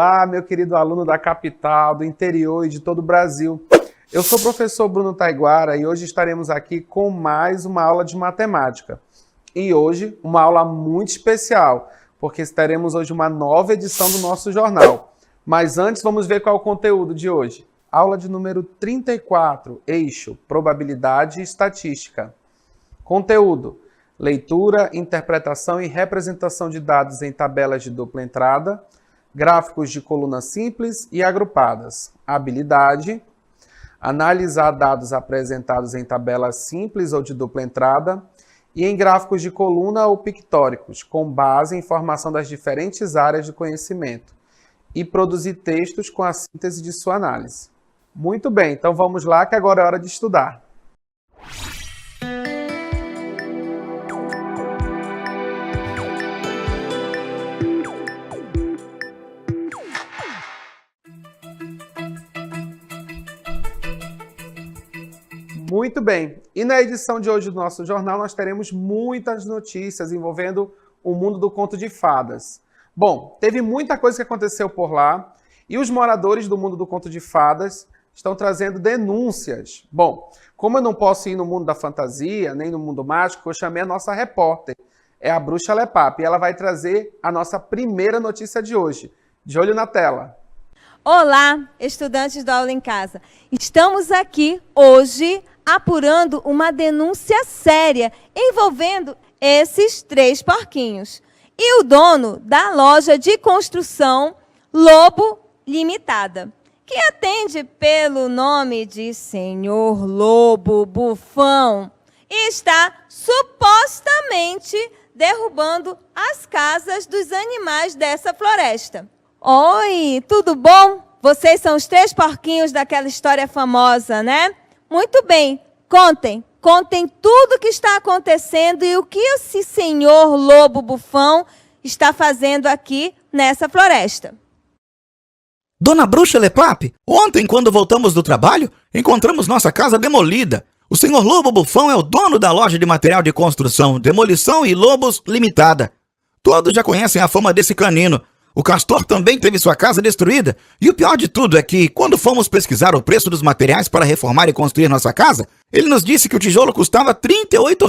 Olá, meu querido aluno da capital, do interior e de todo o Brasil. Eu sou o professor Bruno Taiguara e hoje estaremos aqui com mais uma aula de matemática. E hoje, uma aula muito especial, porque teremos hoje uma nova edição do nosso jornal. Mas antes, vamos ver qual é o conteúdo de hoje. Aula de número 34, eixo, probabilidade e estatística. Conteúdo: leitura, interpretação e representação de dados em tabelas de dupla entrada, gráficos de coluna simples e agrupadas. Habilidade: analisar dados apresentados em tabelas simples ou de dupla entrada e em gráficos de coluna ou pictóricos, com base em informação das diferentes áreas de conhecimento, e produzir textos com a síntese de sua análise. Muito bem, então vamos lá que agora é hora de estudar. Muito bem, e na edição de hoje do nosso jornal nós teremos muitas notícias envolvendo o mundo do conto de fadas. Bom, teve muita coisa que aconteceu por lá e os moradores do mundo do conto de fadas estão trazendo denúncias. Bom, como eu não posso ir no mundo da fantasia, nem no mundo mágico, eu chamei a nossa repórter, é a Bruxa Lepap, e ela vai trazer a nossa primeira notícia de hoje. De olho na tela. Olá, estudantes da Aula em Casa. Estamos aqui hoje apurando uma denúncia séria envolvendo esses 3 porquinhos e o dono da loja de construção Lobo Limitada, que atende pelo nome de Senhor Lobo Bufão e está supostamente derrubando as casas dos animais dessa floresta. Oi, tudo bom? Vocês são os 3 porquinhos daquela história famosa, né? Muito bem, contem tudo o que está acontecendo e o que esse senhor Lobo Bufão está fazendo aqui nessa floresta. Dona Bruxa Lepap, ontem, quando voltamos do trabalho, encontramos nossa casa demolida. O senhor Lobo Bufão é o dono da loja de material de construção, Demolição e Lobos Limitada. Todos já conhecem a fama desse canino. O Castor também teve sua casa destruída. E o pior de tudo é que, quando fomos pesquisar o preço dos materiais para reformar e construir nossa casa, ele nos disse que o tijolo custava R$ 38,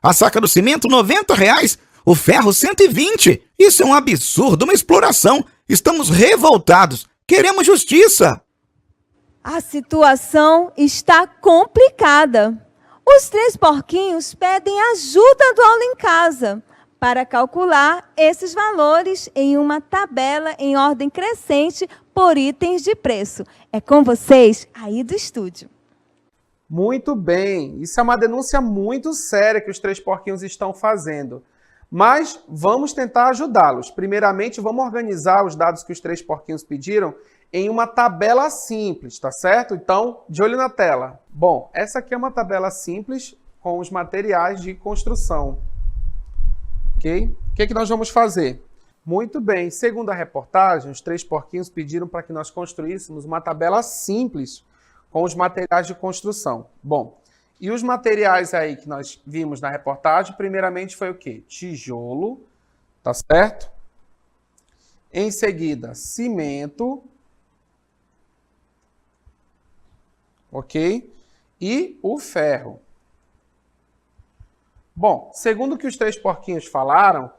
a saca do cimento R$ 90, o ferro R$ 120. Isso é um absurdo, uma exploração. Estamos revoltados. Queremos justiça. A situação está complicada. Os 3 porquinhos pedem ajuda do Aula em Casa para calcular esses valores em uma tabela em ordem crescente por itens de preço. É com vocês aí do estúdio. Muito bem, isso é uma denúncia muito séria que os 3 porquinhos estão fazendo. Mas vamos tentar ajudá-los. Primeiramente, vamos organizar os dados que os 3 porquinhos pediram em uma tabela simples, tá certo? Então, de olho na tela. Bom, essa aqui é uma tabela simples com os materiais de construção. Ok? O que nós vamos fazer? Muito bem, segundo a reportagem, os 3 porquinhos pediram para que nós construíssemos uma tabela simples com os materiais de construção. Bom, e os materiais aí que nós vimos na reportagem, primeiramente foi o quê? Tijolo, tá certo? Em seguida, cimento, ok? E o ferro. Bom, segundo o que os 3 porquinhos falaram,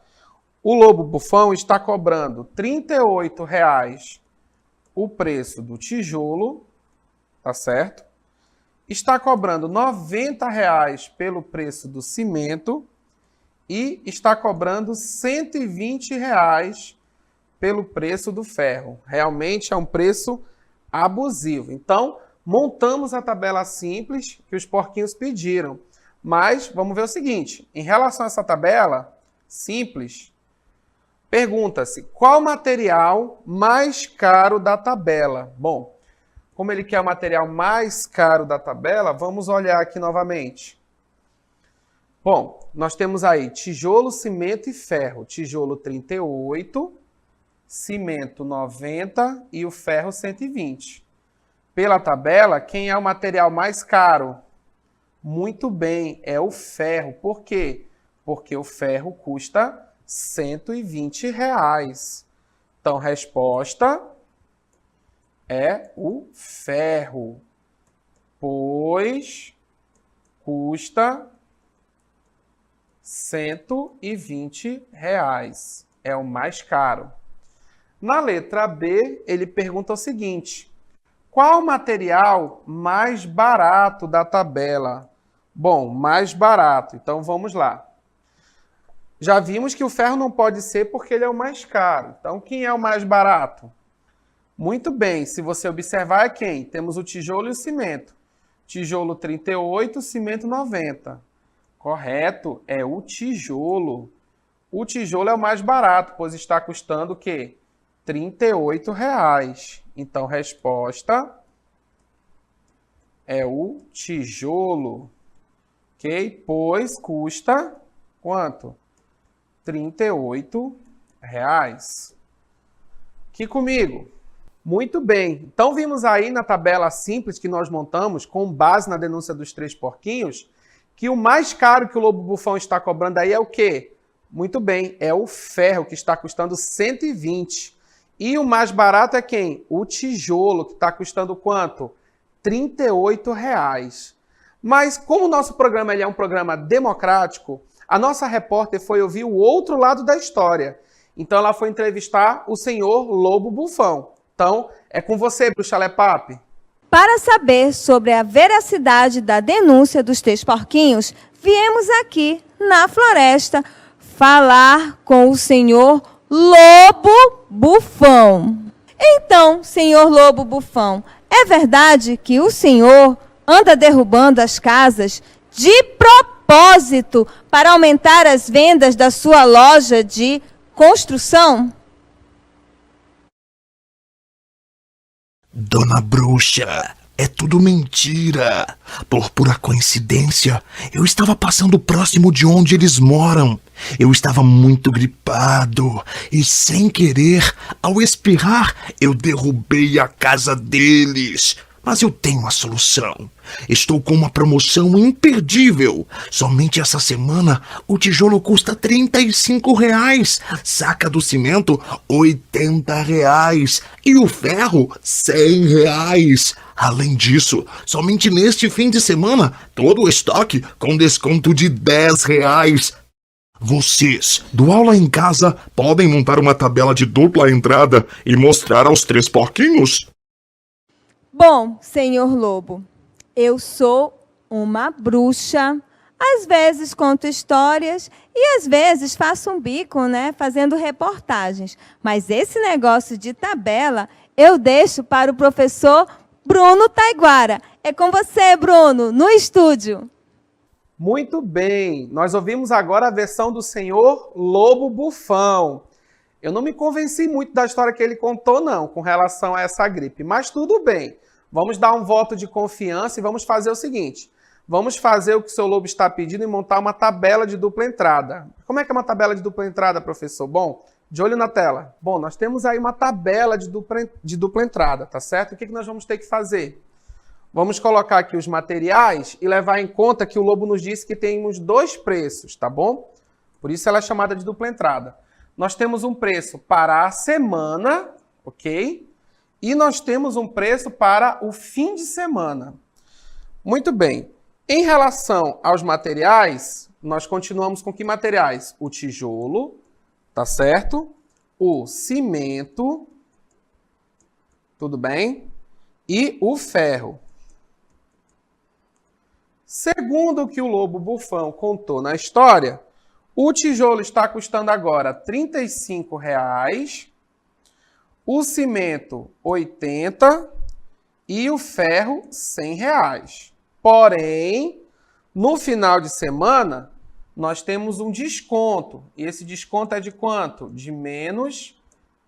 o Lobo Bufão está cobrando R$ 38 o preço do tijolo, tá certo? Está cobrando R$ 90 pelo preço do cimento e está cobrando R$ 120 pelo preço do ferro. Realmente é um preço abusivo. Então, montamos a tabela simples que os porquinhos pediram. Mas vamos ver o seguinte, em relação a essa tabela simples, pergunta-se qual material mais caro da tabela? Bom, como ele quer o material mais caro da tabela, vamos olhar aqui novamente. Bom, nós temos aí tijolo, cimento e ferro. Tijolo 38, cimento 90 e o ferro 120. Pela tabela, quem é o material mais caro? Muito bem, é o ferro. Por quê? Porque o ferro custa R$ 120. Então, resposta é o ferro, pois custa R$120. É o mais caro. Na letra B, ele pergunta o seguinte: qual o material mais barato da tabela? Bom, mais barato. Então, vamos lá. Já vimos que o ferro não pode ser porque ele é o mais caro. Então, quem é o mais barato? Muito bem, se você observar é quem? Temos o tijolo e o cimento. Tijolo 38, cimento 90. Correto, é o tijolo. O tijolo é o mais barato, pois está custando o quê? R$38. Então, resposta é o tijolo. Ok? Pois custa quanto? R$38. Aqui comigo. Muito bem. Então, vimos aí na tabela simples que nós montamos, com base na denúncia dos 3 porquinhos, que o mais caro que o Lobo Bufão está cobrando aí é o quê? Muito bem, é o ferro, que está custando 120. E o mais barato é quem? O tijolo, que está custando quanto? R$38. Mas como o nosso programa ele é um programa democrático, a nossa repórter foi ouvir o outro lado da história. Então ela foi entrevistar o senhor Lobo Bufão. Então, é com você, Bruxa Lepap. Para saber sobre a veracidade da denúncia dos 3 porquinhos, viemos aqui na floresta falar com o senhor Lobo Bufão. Então, senhor Lobo Bufão, é verdade que o senhor anda derrubando as casas de propósito para aumentar as vendas da sua loja de construção? Dona Bruxa, é tudo mentira. Por pura coincidência, eu estava passando próximo de onde eles moram. Eu estava muito gripado e, sem querer, ao espirrar, eu derrubei a casa deles. Mas eu tenho a solução. Estou com uma promoção imperdível. Somente essa semana, o tijolo custa R$35. Saca do cimento, R$80. E o ferro, R$100. Além disso, somente neste fim de semana, todo o estoque com desconto de R$10. Vocês, do Aula em Casa, podem montar uma tabela de dupla entrada e mostrar aos 3 porquinhos? Bom, senhor Lobo, eu sou uma bruxa. Às vezes conto histórias e às vezes faço um bico, né, fazendo reportagens. Mas esse negócio de tabela eu deixo para o professor Bruno Taiguara. É com você, Bruno, no estúdio. Muito bem, nós ouvimos agora a versão do senhor Lobo Bufão. Eu não me convenci muito da história que ele contou, não, com relação a essa gripe, mas tudo bem. Vamos dar um voto de confiança e vamos fazer o seguinte. Vamos fazer o que o seu Lobo está pedindo e montar uma tabela de dupla entrada. Como é que é uma tabela de dupla entrada, professor? Bom, de olho na tela. Bom, nós temos aí uma tabela de dupla entrada, tá certo? O que nós vamos ter que fazer? Vamos colocar aqui os materiais e levar em conta que o Lobo nos disse que temos 2 preços, tá bom? Por isso ela é chamada de dupla entrada. Nós temos um preço para a semana, ok? E nós temos um preço para o fim de semana. Muito bem. Em relação aos materiais, nós continuamos com que materiais? O tijolo, tá certo? O cimento, tudo bem? E o ferro. Segundo o que o Lobo Bufão contou na história, o tijolo está custando agora R$35, o cimento R$80 e o ferro R$100. Porém, no final de semana, nós temos um desconto. E esse desconto é de quanto? De menos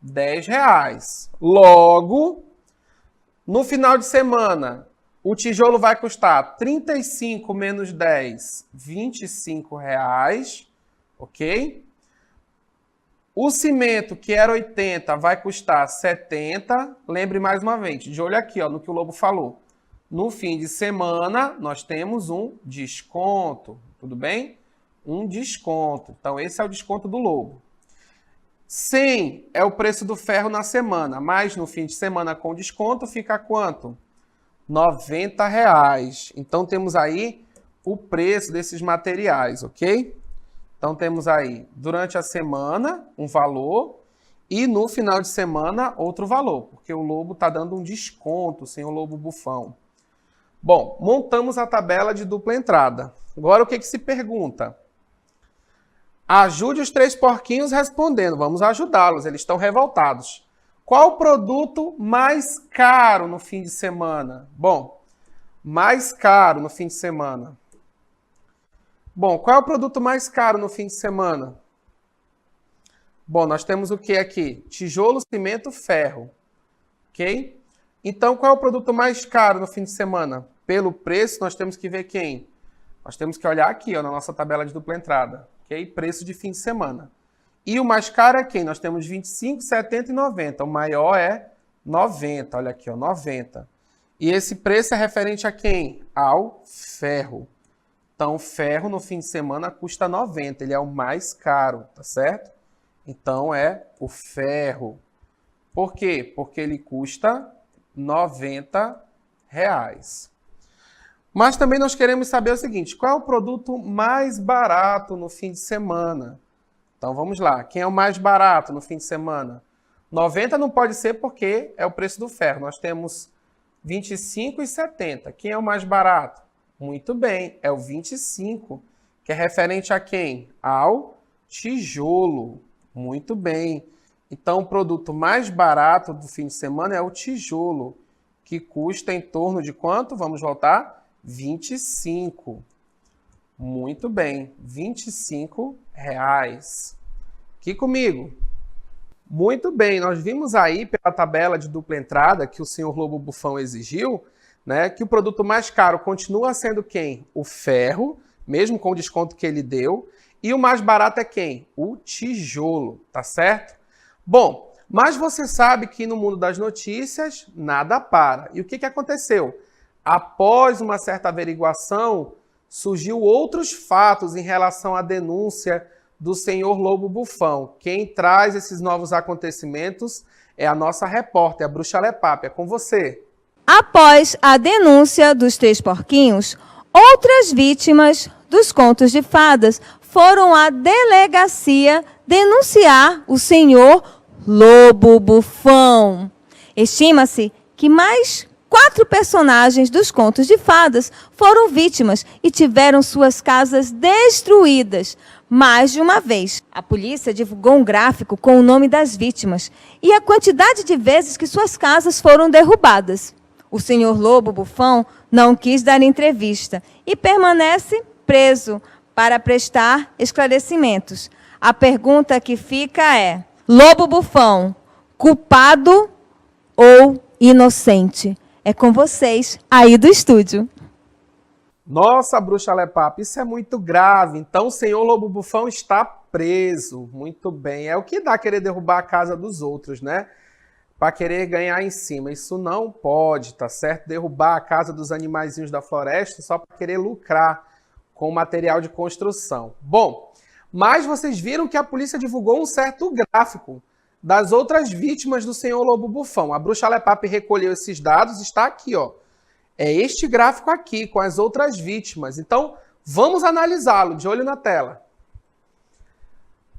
R$10. Logo, no final de semana, o tijolo vai custar 35 menos 10, R$25, ok? O cimento, que era 80, vai custar 70. Lembre mais uma vez, de olho aqui, ó, no que o Lobo falou. No fim de semana, nós temos um desconto, tudo bem? Um desconto. Então, esse é o desconto do Lobo. 100 é o preço do ferro na semana, mas no fim de semana com desconto fica quanto? R$90. Então temos aí o preço desses materiais, ok? Então temos aí, durante a semana, um valor e no final de semana, outro valor, porque o Lobo está dando um desconto, sem o Lobo Bufão. Bom, montamos a tabela de dupla entrada. Agora o que se pergunta? Ajude os 3 porquinhos respondendo. Vamos ajudá-los, eles estão revoltados. Qual o produto mais caro no fim de semana? Bom, mais caro no fim de semana. Bom, qual é o produto mais caro no fim de semana? Bom, nós temos o que aqui? Tijolo, cimento, ferro. Ok? Então, qual é o produto mais caro no fim de semana? Pelo preço, nós temos que ver quem? Nós temos que olhar aqui, ó, na nossa tabela de dupla entrada. Ok? Preço de fim de semana. E o mais caro é quem? Nós temos 25, 70 e 90. O maior é 90. Olha aqui, ó, 90. E esse preço é referente a quem? Ao ferro. Então, o ferro no fim de semana custa 90. Ele é o mais caro, tá certo? Então, é o ferro. Por quê? Porque ele custa R$90. Mas também nós queremos saber o seguinte, qual é o produto mais barato no fim de semana? Então vamos lá, quem é o mais barato no fim de semana? 90 não pode ser porque é o preço do ferro. Nós temos 25 e 70. Quem é o mais barato? Muito bem, é o 25, que é referente a quem? Ao tijolo. Muito bem. Então o produto mais barato do fim de semana é o tijolo, que custa em torno de quanto? Vamos voltar? 25. Muito bem, R$25. Aqui comigo. Muito bem, nós vimos aí pela tabela de dupla entrada que o senhor Lobo Bufão exigiu, né, que o produto mais caro continua sendo quem? O ferro, mesmo com o desconto que ele deu. E o mais barato é quem? O tijolo, tá certo? Bom, mas você sabe que no mundo das notícias, nada para. E o que aconteceu? Após uma certa averiguação, surgiu outros fatos em relação à denúncia do senhor Lobo Bufão. Quem traz esses novos acontecimentos é a nossa repórter, a Bruxa Lepap. É com você. Após a denúncia dos 3 porquinhos, outras vítimas dos contos de fadas foram à delegacia denunciar o senhor Lobo Bufão. Estima-se que mais 4 personagens dos contos de fadas foram vítimas e tiveram suas casas destruídas mais de uma vez. A polícia divulgou um gráfico com o nome das vítimas e a quantidade de vezes que suas casas foram derrubadas. O senhor Lobo Bufão não quis dar entrevista e permanece preso para prestar esclarecimentos. A pergunta que fica é: Lobo Bufão, culpado ou inocente? É com vocês aí do estúdio. Nossa, Bruxa Lepap, isso é muito grave. Então o senhor Lobo Bufão está preso. Muito bem. É o que dá querer derrubar a casa dos outros, né? Para querer ganhar em cima. Isso não pode, tá certo? Derrubar a casa dos animaizinhos da floresta só para querer lucrar com material de construção. Bom, mas vocês viram que a polícia divulgou um certo gráfico das outras vítimas do senhor Lobo Bufão. A Bruxa Lepap recolheu esses dados, está aqui, ó. É este gráfico aqui, com as outras vítimas. Então, vamos analisá-lo, de olho na tela.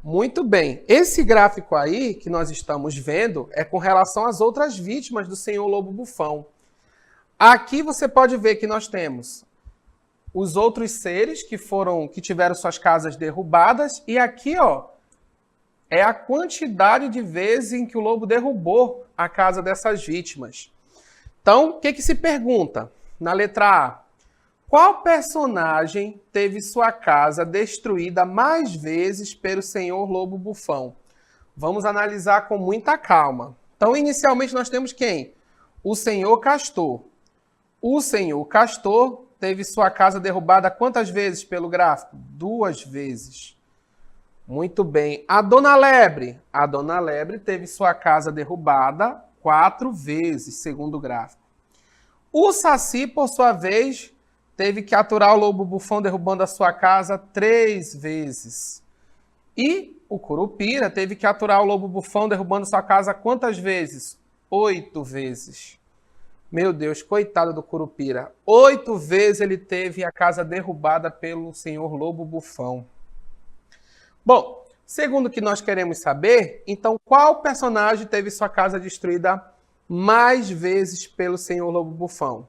Muito bem. Esse gráfico aí, que nós estamos vendo, é com relação às outras vítimas do senhor Lobo Bufão. Aqui você pode ver que nós temos os outros seres que tiveram suas casas derrubadas. E aqui, ó, é a quantidade de vezes em que o lobo derrubou a casa dessas vítimas. Então, o que se pergunta? Na letra A, qual personagem teve sua casa destruída mais vezes pelo senhor Lobo Bufão? Vamos analisar com muita calma. Então, inicialmente, nós temos quem? O senhor Castor. O senhor Castor teve sua casa derrubada quantas vezes pelo gráfico? 2 vezes. Muito bem. A Dona Lebre. A Dona Lebre teve sua casa derrubada 4 vezes, segundo o gráfico. O Saci, por sua vez, teve que aturar o Lobo Bufão derrubando a sua casa 3 vezes. E o Curupira teve que aturar o lobo-bufão derrubando sua casa quantas vezes? 8 vezes. Meu Deus, coitado do Curupira. 8 vezes ele teve a casa derrubada pelo senhor lobo-bufão. Bom, segundo o que nós queremos saber, então qual personagem teve sua casa destruída mais vezes pelo senhor lobo-bufão?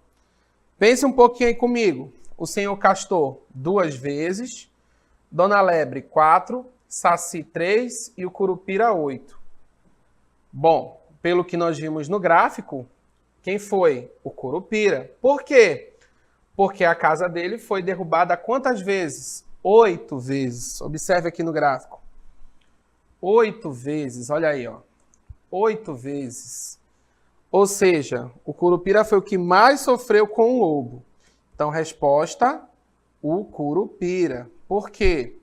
Pense um pouquinho aí comigo. O senhor Castor, 2 vezes. Dona Lebre, 4. Saci, 3. E o Curupira, 8. Bom, pelo que nós vimos no gráfico, quem foi? O Curupira. Por quê? Porque a casa dele foi derrubada quantas vezes? 8 vezes. Observe aqui no gráfico. 8 vezes, olha aí, ó. 8 vezes. Ou seja, o Curupira foi o que mais sofreu com o lobo. Então, resposta, o Curupira. Por quê?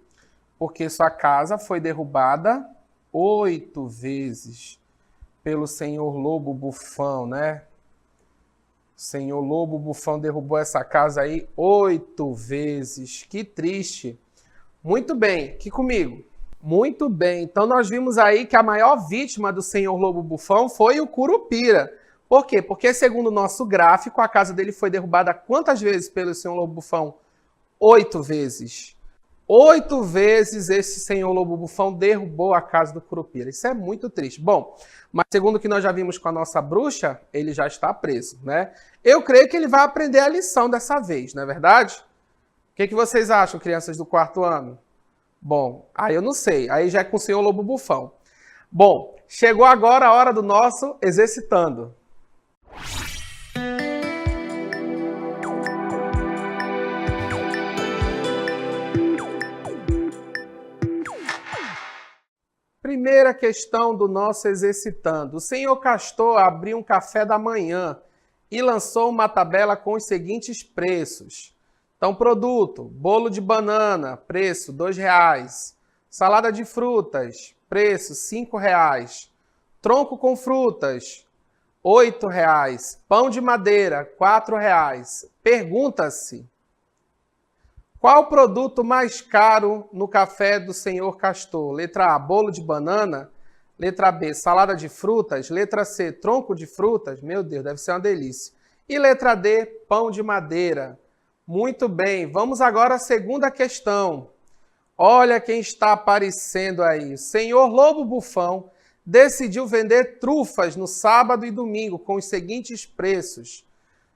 Porque sua casa foi derrubada 8 vezes pelo senhor lobo-bufão, né? O senhor lobo-bufão derrubou essa casa aí 8 vezes. Que triste. Muito bem, aqui comigo. Muito bem, então nós vimos aí que a maior vítima do senhor lobo-bufão foi o Curupira. Por quê? Porque segundo o nosso gráfico, a casa dele foi derrubada quantas vezes pelo senhor lobo-bufão? 8 vezes. 8 vezes esse senhor lobo-bufão derrubou a casa do Curupira. Isso é muito triste. Bom, mas segundo o que nós já vimos com a nossa bruxa, ele já está preso, né? Eu creio que ele vai aprender a lição dessa vez, não é verdade? O que vocês acham, crianças do 4º ano? Bom, aí eu não sei. Aí já é com o senhor lobo-bufão. Bom, chegou agora a hora do nosso exercitando. Primeira questão do nosso exercitando. O senhor Castor abriu um café da manhã e lançou uma tabela com os seguintes preços. Então, produto, bolo de banana, preço R$ 2,00. Salada de frutas, preço R$ 5,00. Tronco com frutas, R$ 8,00. Pão de madeira, R$ 4,00. Pergunta-se, qual o produto mais caro no café do senhor Castor? Letra A, bolo de banana. Letra B, salada de frutas. Letra C, tronco de frutas. Meu Deus, deve ser uma delícia. E letra D, pão de madeira. Muito bem, vamos agora à segunda questão. Olha quem está aparecendo aí. O senhor lobo-bufão decidiu vender trufas no sábado e domingo com os seguintes preços.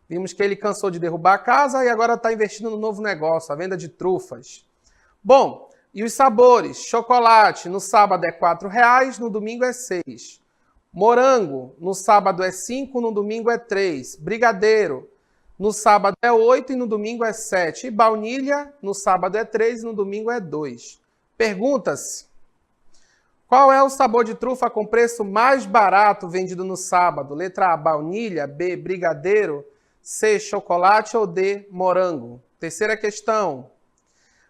Vimos que ele cansou de derrubar a casa e agora está investindo no novo negócio, a venda de trufas. Bom, e os sabores? Chocolate no sábado é R$ 4,00, no domingo é R$ 6. Morango no sábado é R$ 5, no domingo é R$ 3. Brigadeiro no sábado é 8 e no domingo é 7. E baunilha, no sábado é 3 e no domingo é 2. Pergunta-se, qual é o sabor de trufa com preço mais barato vendido no sábado? Letra A, baunilha. B, brigadeiro. C, chocolate ou D, morango. Terceira questão.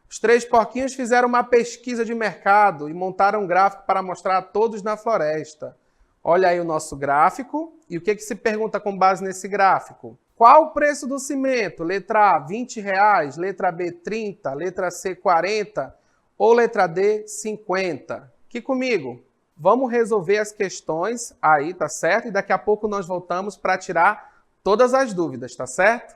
Os 3 porquinhos fizeram uma pesquisa de mercado e montaram um gráfico para mostrar a todos na floresta. Olha aí o nosso gráfico. E o que se pergunta com base nesse gráfico? Qual o preço do cimento? Letra A, R$ 20,00, letra B, 30, letra C, 40 ou letra D, 50? Aqui comigo. Vamos resolver as questões aí, tá certo? E daqui a pouco nós voltamos para tirar todas as dúvidas, tá certo?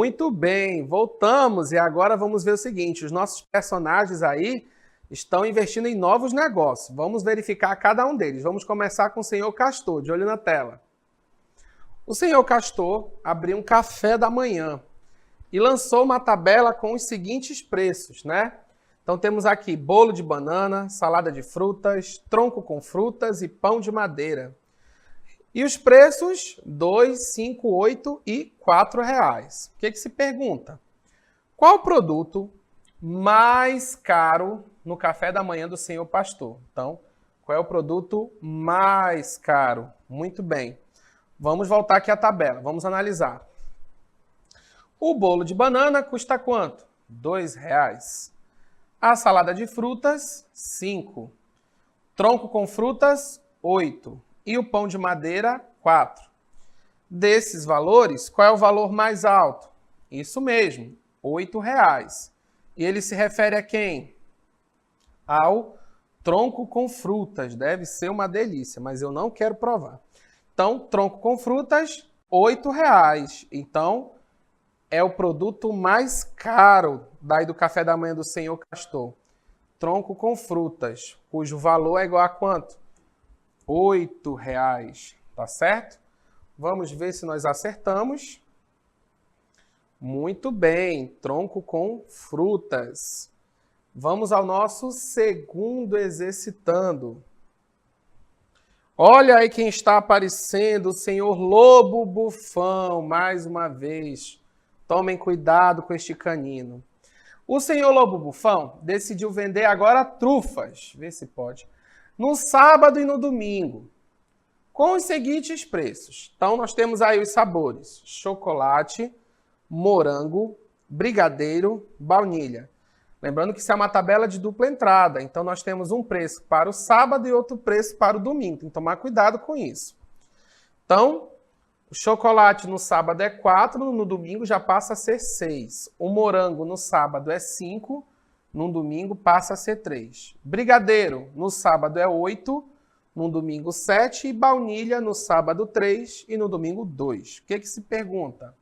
Muito bem, voltamos e agora vamos ver o seguinte, os nossos personagens aí estão investindo em novos negócios. Vamos verificar cada um deles. Vamos começar com o senhor Castor, de olho na tela. O senhor Castor abriu um café da manhã e lançou uma tabela com os seguintes preços, né? Então temos aqui bolo de banana, salada de frutas, tronco com frutas e pão de madeira. E os preços, R$ 2, 5, 8 e R$ 4,00. O que se pergunta? Qual o produto mais caro no café da manhã do senhor pastor? Então, qual é o produto mais caro? Muito bem. Vamos voltar aqui à tabela, vamos analisar. O bolo de banana custa quanto? R$ 2,00. A salada de frutas, R$ 5. Tronco com frutas, R$ 8. E o pão de madeira, 4. Desses valores, qual é o valor mais alto? Isso mesmo, R$ 8,00. E ele se refere a quem? Ao tronco com frutas. Deve ser uma delícia, mas eu não quero provar. Então, tronco com frutas, R$ 8,00. Então, é o produto mais caro daí do café da manhã do senhor Castor. Tronco com frutas, cujo valor é igual a quanto? R$ 8,00, tá certo? Vamos ver se nós acertamos. Muito bem, tronco com frutas. Vamos ao nosso segundo exercitando. Olha aí quem está aparecendo, o senhor Lobo Bufão, mais uma vez. Tomem cuidado com este canino. O senhor Lobo Bufão decidiu vender agora trufas, vê se pode, no sábado e no domingo, com os seguintes preços. Então, nós temos aí os sabores: chocolate, morango, brigadeiro, baunilha. Lembrando que isso é uma tabela de dupla entrada, então nós temos um preço para o sábado e outro preço para o domingo. Tem que tomar cuidado com isso. Então, o chocolate no sábado é 4, no domingo já passa a ser 6. O morango no sábado é 5, no domingo passa a ser 3. Brigadeiro no sábado é 8, no domingo 7. E baunilha no sábado 3 e no domingo 2. O que se pergunta?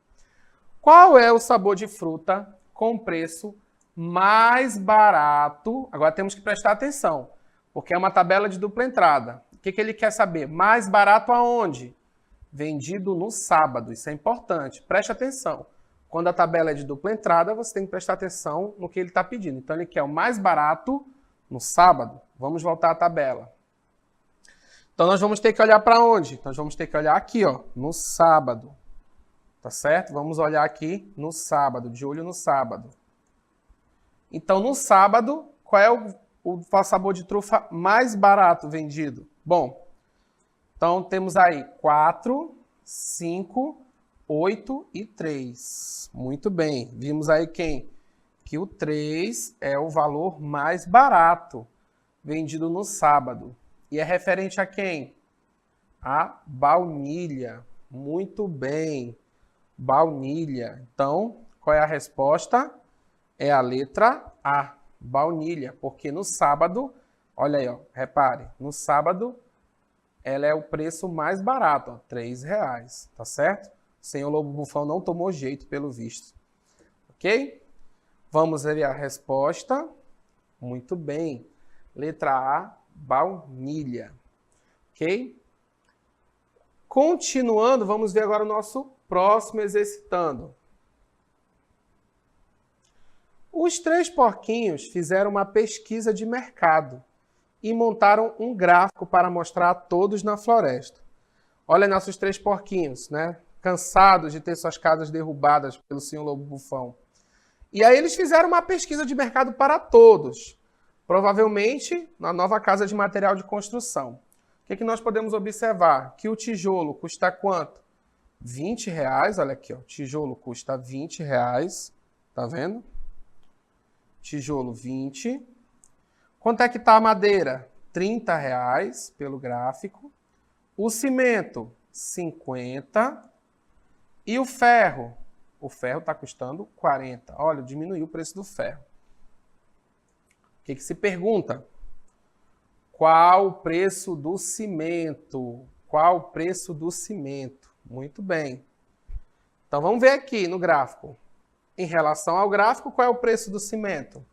Qual é o sabor de fruta com preço mais barato? Agora temos que prestar atenção, porque é uma tabela de dupla entrada. O que ele quer saber? Mais barato aonde? Vendido no sábado. Isso é importante. Preste atenção. Quando a tabela é de dupla entrada, você tem que prestar atenção no que ele está pedindo. Então, ele quer o mais barato no sábado. Vamos voltar à tabela. Então, nós vamos ter que olhar para onde? Nós vamos ter que olhar aqui, ó, no sábado. Tá certo? Vamos olhar aqui no sábado, de olho no sábado. Então, no sábado, qual é o sabor de trufa mais barato vendido? Bom, então temos aí 4, 5, 8 e 3. Muito bem. Vimos aí quem? Que o 3 é o valor mais barato vendido no sábado. E é referente a quem? A baunilha. Muito bem. Baunilha. Então, qual é a resposta? É a letra A, baunilha. Porque no sábado, olha aí, ó, repare, no sábado ela é o preço mais barato, ó, R$ 3,00, tá certo? O senhor Lobo Bufão não tomou jeito, pelo visto. Ok? Vamos ver a resposta. Muito bem. Letra A, baunilha. Ok? Continuando, vamos ver agora o nosso próximo exercitando. Os 3 porquinhos fizeram uma pesquisa de mercado e montaram um gráfico para mostrar a todos na floresta. Olha nossos 3 porquinhos, né? Cansados de ter suas casas derrubadas pelo senhor Lobo Bufão. E aí eles fizeram uma pesquisa de mercado para todos, provavelmente na nova casa de material de construção. O que nós podemos observar? Que o tijolo custa quanto? R$ 20,00, olha aqui, ó. Tijolo custa R$ 20,00, tá vendo? Tijolo 20. Quanto é que está a madeira? R$ 30,00 pelo gráfico. O cimento, 50. E o ferro? O ferro está custando 40. Olha, diminuiu o preço do ferro. O que se pergunta? Qual o preço do cimento? Qual o preço do cimento? Muito bem. Então, vamos ver aqui no gráfico. em relação ao gráfico, qual é o preço do cimento?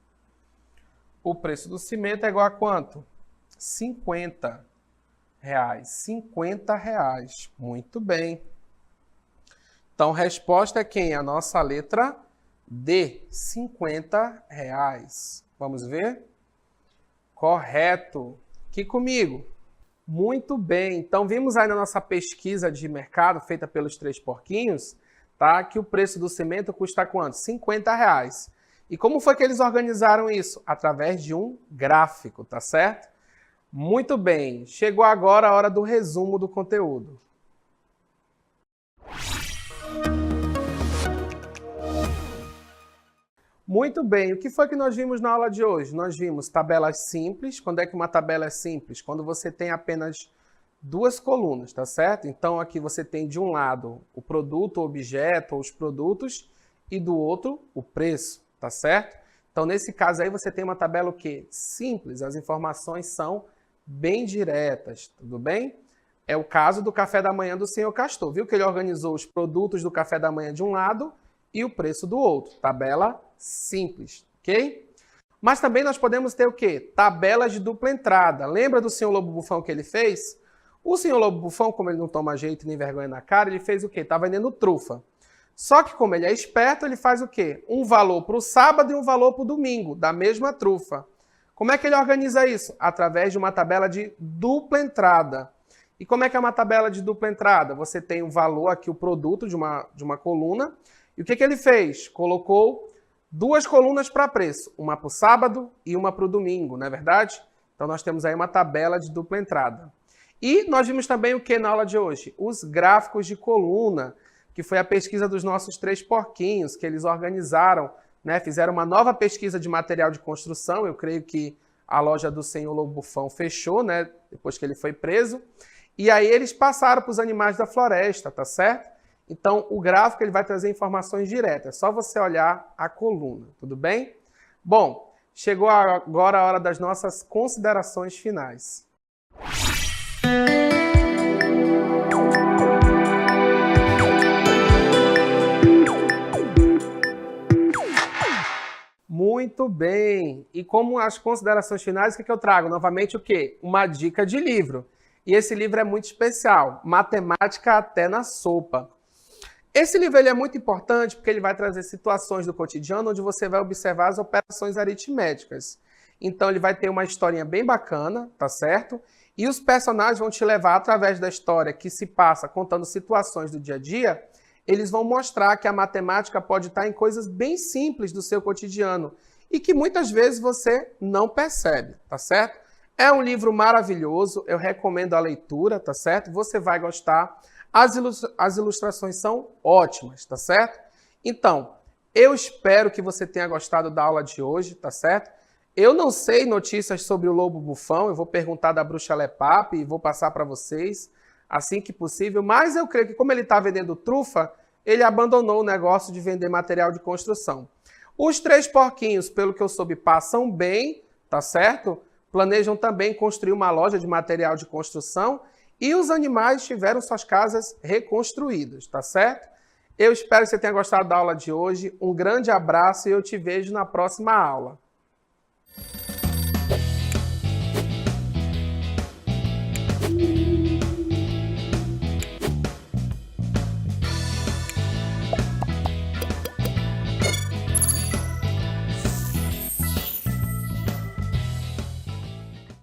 O preço do cimento é igual a quanto? R$50. R$50. Muito bem. Então, resposta é quem? A nossa letra D, R$50. Vamos ver? Correto. Aqui comigo. Muito bem. Então, vimos aí na nossa pesquisa de mercado feita pelos 3 porquinhos, tá? Que o preço do cimento custa quanto? R$50. E como foi que eles organizaram isso? Através de um gráfico, tá certo? Muito bem. Chegou agora a hora do resumo do conteúdo. Muito bem, o que foi que nós vimos na aula de hoje? Nós vimos tabelas simples. Quando é que uma tabela é simples? Quando você tem apenas 2 colunas, tá certo? Então aqui você tem de um lado o produto, o objeto ou os produtos e do outro o preço, tá certo? Então nesse caso aí você tem uma tabela o quê? Simples, as informações são bem diretas, tudo bem? É o caso do café da manhã do senhor Castor, viu que ele organizou os produtos do café da manhã de um lado e o preço do outro, tabela simples, ok? Mas também nós podemos ter o quê? Tabelas de dupla entrada. Lembra do senhor Lobo Bufão que ele fez? O senhor Lobo Bufão, como ele não toma jeito nem vergonha na cara, ele fez o quê? Tá vendendo trufa. Só que como ele é esperto, ele faz o quê? Um valor para o sábado e um valor para o domingo, da mesma trufa. Como é que ele organiza isso? Através de uma tabela de dupla entrada. E como é que é uma tabela de dupla entrada? Você tem um valor aqui, o produto de uma coluna. E o que ele fez? Colocou 2 colunas para preço, uma para o sábado e uma para o domingo, não é verdade? Então nós temos aí uma tabela de dupla entrada. E nós vimos também o que na aula de hoje? Os gráficos de coluna, que foi a pesquisa dos nossos 3 porquinhos, que eles organizaram, né? Fizeram uma nova pesquisa de material de construção. Eu creio que a loja do senhor Lobo Bufão fechou, né? Depois que ele foi preso. E aí eles passaram para os animais da floresta, tá certo? Então, o gráfico ele vai trazer informações diretas. É só você olhar a coluna, tudo bem? Bom, chegou agora a hora das nossas considerações finais. Muito bem. E como as considerações finais, o que eu trago? Novamente o quê? Uma dica de livro. E esse livro é muito especial. Matemática até na sopa. Esse livro ele é muito importante porque ele vai trazer situações do cotidiano onde você vai observar as operações aritméticas. Então ele vai ter uma historinha bem bacana, tá certo? E os personagens vão te levar através da história que se passa contando situações do dia a dia, eles vão mostrar que a matemática pode estar em coisas bem simples do seu cotidiano e que muitas vezes você não percebe, tá certo? É um livro maravilhoso, eu recomendo a leitura, tá certo? Você vai gostar. As ilustrações são ótimas, tá certo? Então, eu espero que você tenha gostado da aula de hoje, tá certo? Eu não sei notícias sobre o Lobo Bufão, eu vou perguntar da Bruxa Lepap e vou passar para vocês assim que possível, mas eu creio que como ele está vendendo trufa, ele abandonou o negócio de vender material de construção. Os 3 porquinhos, pelo que eu soube, passam bem, tá certo? Planejam também construir uma loja de material de construção e os animais tiveram suas casas reconstruídas, tá certo? Eu espero que você tenha gostado da aula de hoje. Um grande abraço e eu te vejo na próxima aula.